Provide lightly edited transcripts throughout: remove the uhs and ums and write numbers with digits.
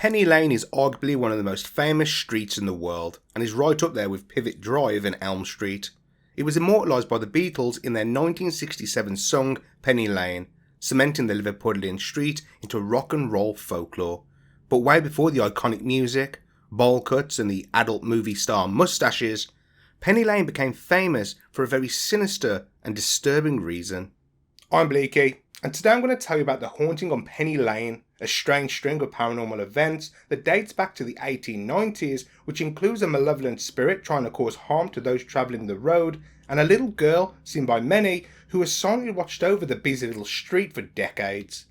Penny Lane is arguably one of the most famous streets in the world and is right up there with Pivot Drive and Elm Street. It was immortalised by the Beatles in their 1967 song Penny Lane, cementing the Liverpudlian street into rock and roll folklore. But way before the iconic music, bowl cuts and the adult movie star moustaches, Penny Lane became famous for a very sinister and disturbing reason. I'm Bleaki, and today I'm going to tell you about the haunting on Penny Lane, a strange string of paranormal events that dates back to the 1890s, which includes a malevolent spirit trying to cause harm to those travelling the road, and a little girl, seen by many, who has silently watched over the busy little street for decades.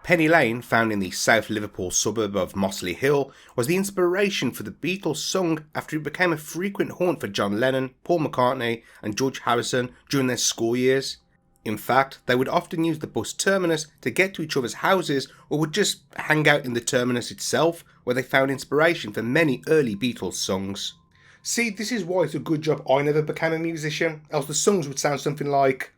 Penny Lane, found in the South Liverpool suburb of Mossley Hill, was the inspiration for the Beatles song after it became a frequent haunt for John Lennon, Paul McCartney and George Harrison during their school years. In fact, they would often use the bus terminus to get to each other's houses or would just hang out in the terminus itself, where they found inspiration for many early Beatles songs. See, this is why it's a good job I never became a musician, else the songs would sound something like,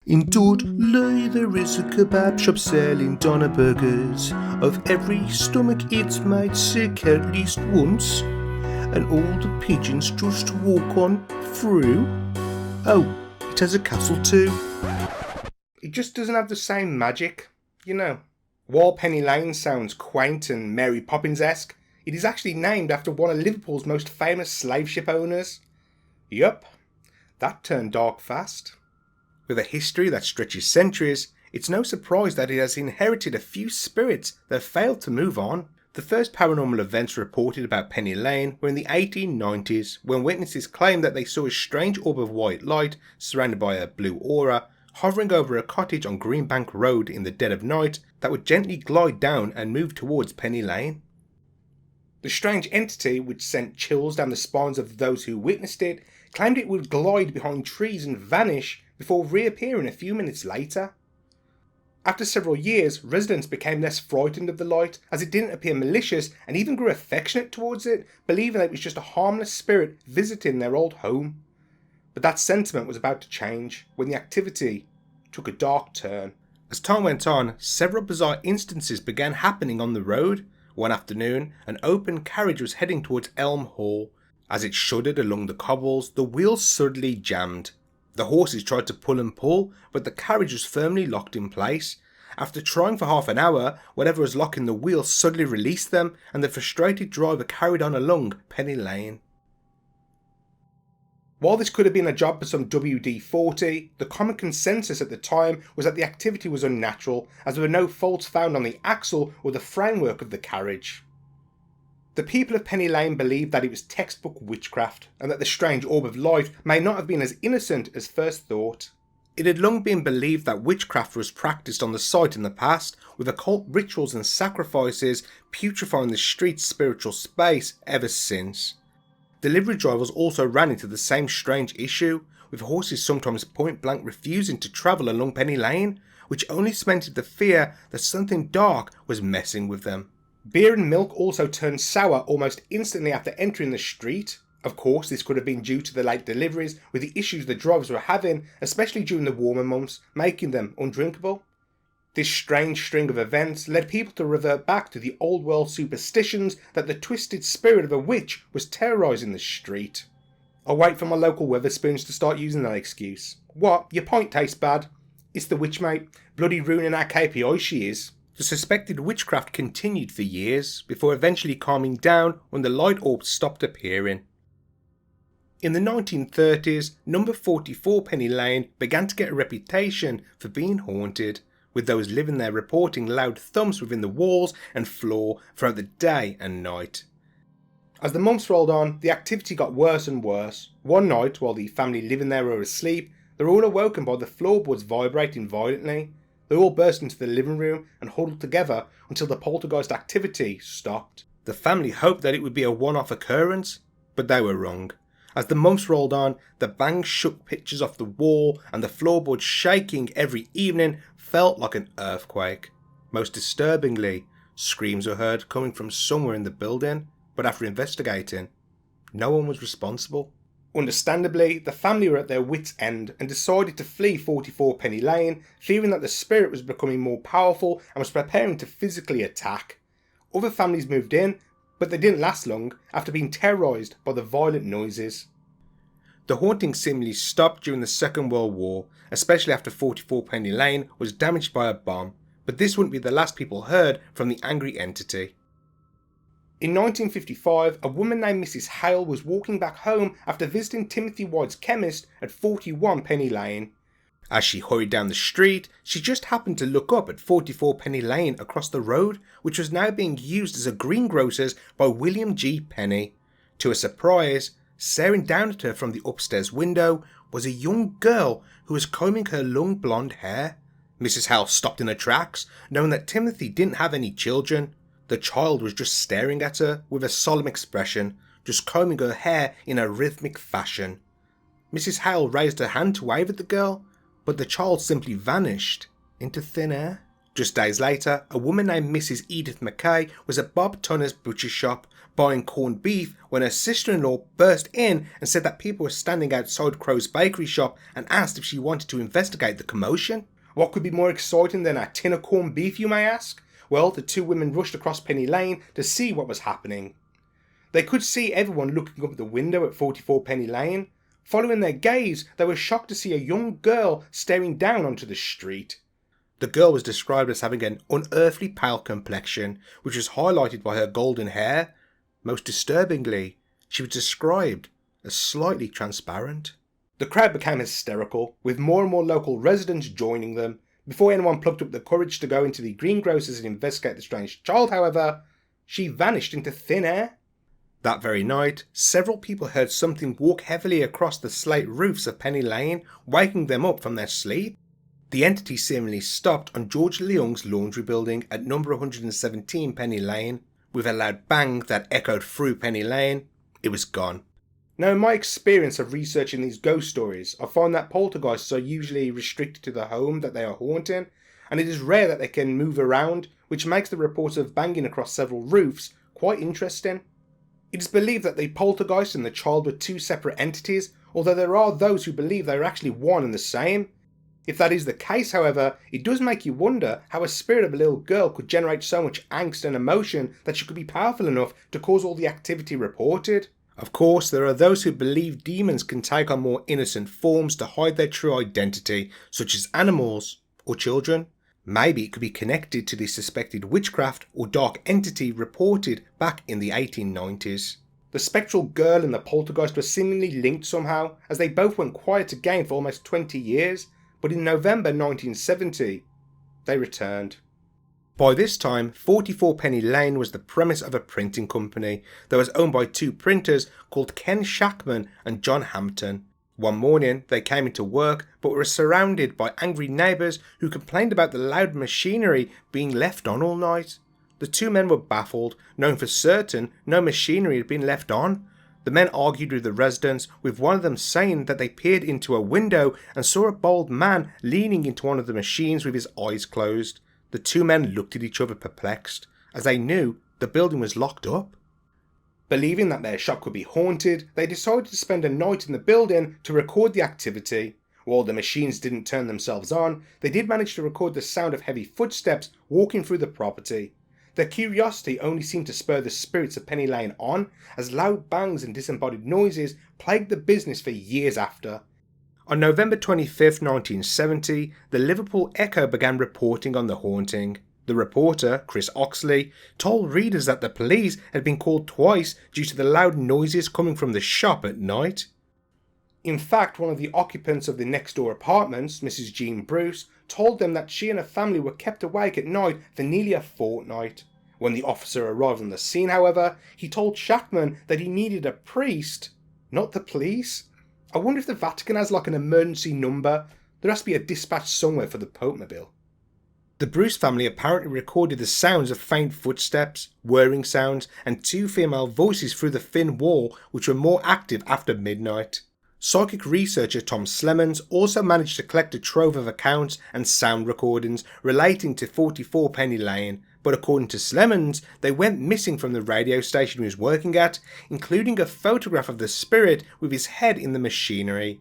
in Dudley there is a kebab shop selling doner burgers. Of every stomach it's made sick at least once, and all the pigeons just walk on through. Oh, it has a castle too. It just doesn't have the same magic, you know. While Penny Lane sounds quaint and Mary Poppins-esque, it is actually named after one of Liverpool's most famous slave ship owners. Yup, that turned dark fast. With a history that stretches centuries, it's no surprise that it has inherited a few spirits that failed to move on. The first paranormal events reported about Penny Lane were in the 1890s, when witnesses claimed that they saw a strange orb of white light surrounded by a blue aura hovering over a cottage on Greenbank Road in the dead of night that would gently glide down and move towards Penny Lane. The strange entity, which sent chills down the spines of those who witnessed it, claimed it would glide behind trees and vanish before reappearing a few minutes later. After several years, residents became less frightened of the light, as it didn't appear malicious and even grew affectionate towards it, believing that it was just a harmless spirit visiting their old home. But that sentiment was about to change when the activity took a dark turn. As time went on, several bizarre instances began happening on the road. One afternoon, an open carriage was heading towards Elm Hall. As it shuddered along the cobbles, the wheels suddenly jammed. The horses tried to pull and pull, but the carriage was firmly locked in place. After trying for half an hour, whatever was locking the wheels suddenly released them, and the frustrated driver carried on along Penny Lane. While this could have been a job for some WD-40, the common consensus at the time was that the activity was unnatural, as there were no faults found on the axle or the framework of the carriage. The people of Penny Lane believed that it was textbook witchcraft, and that the strange orb of light may not have been as innocent as first thought. It had long been believed that witchcraft was practiced on the site in the past, with occult rituals and sacrifices putrefying the street's spiritual space ever since. Delivery drivers also ran into the same strange issue, with horses sometimes point blank refusing to travel along Penny Lane, which only cemented the fear that something dark was messing with them. Beer and milk also turned sour almost instantly after entering the street. Of course, this could have been due to the late deliveries, with the issues the drivers were having, especially during the warmer months, making them undrinkable. This strange string of events led people to revert back to the old world superstitions that the twisted spirit of a witch was terrorising the street. I'll wait for my local Weatherspoons to start using that excuse. What? Your pint tastes bad? It's the witch, mate. Bloody ruining our KPI she is. The suspected witchcraft continued for years, before eventually calming down when the light orbs stopped appearing. In the 1930s, number 44 Penny Lane began to get a reputation for being haunted, with those living there reporting loud thumps within the walls and floor throughout the day and night. As the months rolled on, the activity got worse and worse. One night, while the family living there were asleep, they were all awoken by the floorboards vibrating violently. They all burst into the living room and huddled together until the poltergeist activity stopped. The family hoped that it would be a one-off occurrence, but they were wrong. As the months rolled on, the bangs shook pictures off the wall, and the floorboards shaking every evening felt like an earthquake. Most disturbingly, screams were heard coming from somewhere in the building, but after investigating, no one was responsible. Understandably, the family were at their wits' end and decided to flee 44 Penny Lane, fearing that the spirit was becoming more powerful and was preparing to physically attack. Other families moved in, but they didn't last long after being terrorised by the violent noises. The haunting seemingly stopped during the Second World War, especially after 44 Penny Lane was damaged by a bomb, but this wouldn't be the last people heard from the angry entity. In 1955, a woman named Mrs. Hale was walking back home after visiting Timothy White's chemist at 41 Penny Lane. As she hurried down the street, she just happened to look up at 44 Penny Lane across the road, which was now being used as a greengrocer's by William G. Penny. To her surprise, staring down at her from the upstairs window was a young girl who was combing her long blonde hair. Mrs. Hale stopped in her tracks, knowing that Timothy didn't have any children. The child was just staring at her with a solemn expression, just combing her hair in a rhythmic fashion. Mrs. Hale raised her hand to wave at the girl, but the child simply vanished into thin air. Just days later, a woman named Mrs. Edith Mackay was at Bob Tunner's butcher shop buying corned beef when her sister-in-law burst in and said that people were standing outside Crow's bakery shop and asked if she wanted to investigate the commotion. What could be more exciting than a tin of corned beef, you may ask? Well, the two women rushed across Penny Lane to see what was happening. They could see everyone looking up at the window at 44 Penny Lane. Following their gaze, they were shocked to see a young girl staring down onto the street. The girl was described as having an unearthly pale complexion, which was highlighted by her golden hair. Most disturbingly, she was described as slightly transparent. The crowd became hysterical, with more and more local residents joining them. Before anyone plucked up the courage to go into the greengrocer's and investigate the strange child, however, she vanished into thin air. That very night, several people heard something walk heavily across the slate roofs of Penny Lane, waking them up from their sleep. The entity seemingly stopped on George Leung's laundry building at number 117 Penny Lane. With a loud bang that echoed through Penny Lane, it was gone. Now, in my experience of researching these ghost stories, I find that poltergeists are usually restricted to the home that they are haunting, and it is rare that they can move around, which makes the reports of banging across several roofs quite interesting. It is believed that the poltergeist and the child were two separate entities, although there are those who believe they are actually one and the same. If that is the case, however, it does make you wonder how a spirit of a little girl could generate so much angst and emotion that she could be powerful enough to cause all the activity reported. Of course, there are those who believe demons can take on more innocent forms to hide their true identity, such as animals or children. Maybe it could be connected to the suspected witchcraft or dark entity reported back in the 1890s. The spectral girl and the poltergeist were seemingly linked somehow, as they both went quiet again for almost 20 years, but in November 1970, they returned. By this time, 44 Penny Lane was the premise of a printing company that was owned by two printers called Ken Shackman and John Hampton. One morning, they came into work but were surrounded by angry neighbours who complained about the loud machinery being left on all night. The two men were baffled, knowing for certain no machinery had been left on. The men argued with the residents, with one of them saying that they peered into a window and saw a bald man leaning into one of the machines with his eyes closed. The two men looked at each other perplexed, as they knew the building was locked up. Believing that their shop could be haunted, they decided to spend a night in the building to record the activity. While the machines didn't turn themselves on, they did manage to record the sound of heavy footsteps walking through the property. Their curiosity only seemed to spur the spirits of Penny Lane on, as loud bangs and disembodied noises plagued the business for years after. On November 25, 1970, the Liverpool Echo began reporting on the haunting. The reporter, Chris Oxley, told readers that the police had been called twice due to the loud noises coming from the shop at night. In fact, one of the occupants of the next door apartments, Mrs. Jean Bruce, told them that she and her family were kept awake at night for nearly a fortnight. When the officer arrived on the scene, however, he told Shackman that he needed a priest, not the police. I wonder if the Vatican has like an emergency number. There has to be a dispatch somewhere for the Pope-mobile. The Bruce family apparently recorded the sounds of faint footsteps, whirring sounds, and two female voices through the thin wall, which were more active after midnight. Psychic researcher Tom Slemons also managed to collect a trove of accounts and sound recordings relating to 44 Penny Lane, but according to Slemons, they went missing from the radio station he was working at, including a photograph of the spirit with his head in the machinery.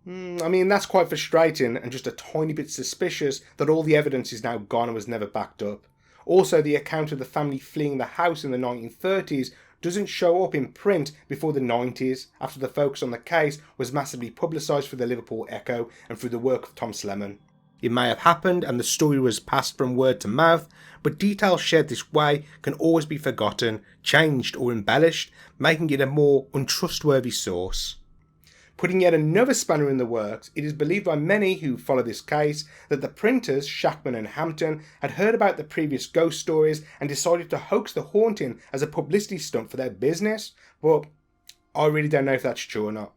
I mean, that's quite frustrating and just a tiny bit suspicious that all the evidence is now gone and was never backed up. Also, the account of the family fleeing the house in the 1930s doesn't show up in print before the 90s, after the focus on the case was massively publicised through the Liverpool Echo and through the work of Tom Slemon. It may have happened and the story was passed from word to mouth, but details shared this way can always be forgotten, changed or embellished, making it a more untrustworthy source. Putting yet another spanner in the works, it is believed by many who follow this case that the printers, Shackman and Hampton, had heard about the previous ghost stories and decided to hoax the haunting as a publicity stunt for their business, but I really don't know if that's true or not.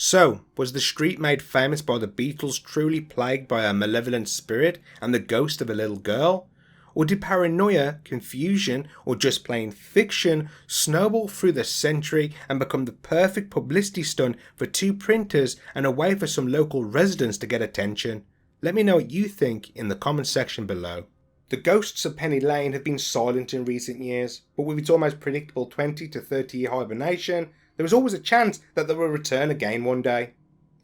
So, was the street made famous by the Beatles truly plagued by a malevolent spirit and the ghost of a little girl? Or did paranoia, confusion, or just plain fiction snowball through the century and become the perfect publicity stunt for two printers and a way for some local residents to get attention? Let me know what you think in the comment section below. The ghosts of Penny Lane have been silent in recent years, but with its almost predictable 20 to 30 year hibernation, there is always a chance that they will return again one day.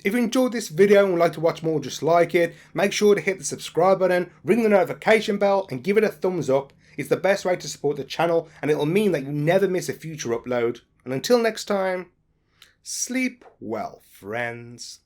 If you enjoyed this video and would like to watch more just like it, make sure to hit the subscribe button, ring the notification bell and give it a thumbs up. It's the best way to support the channel and it will mean that you never miss a future upload. And until next time, sleep well, friends.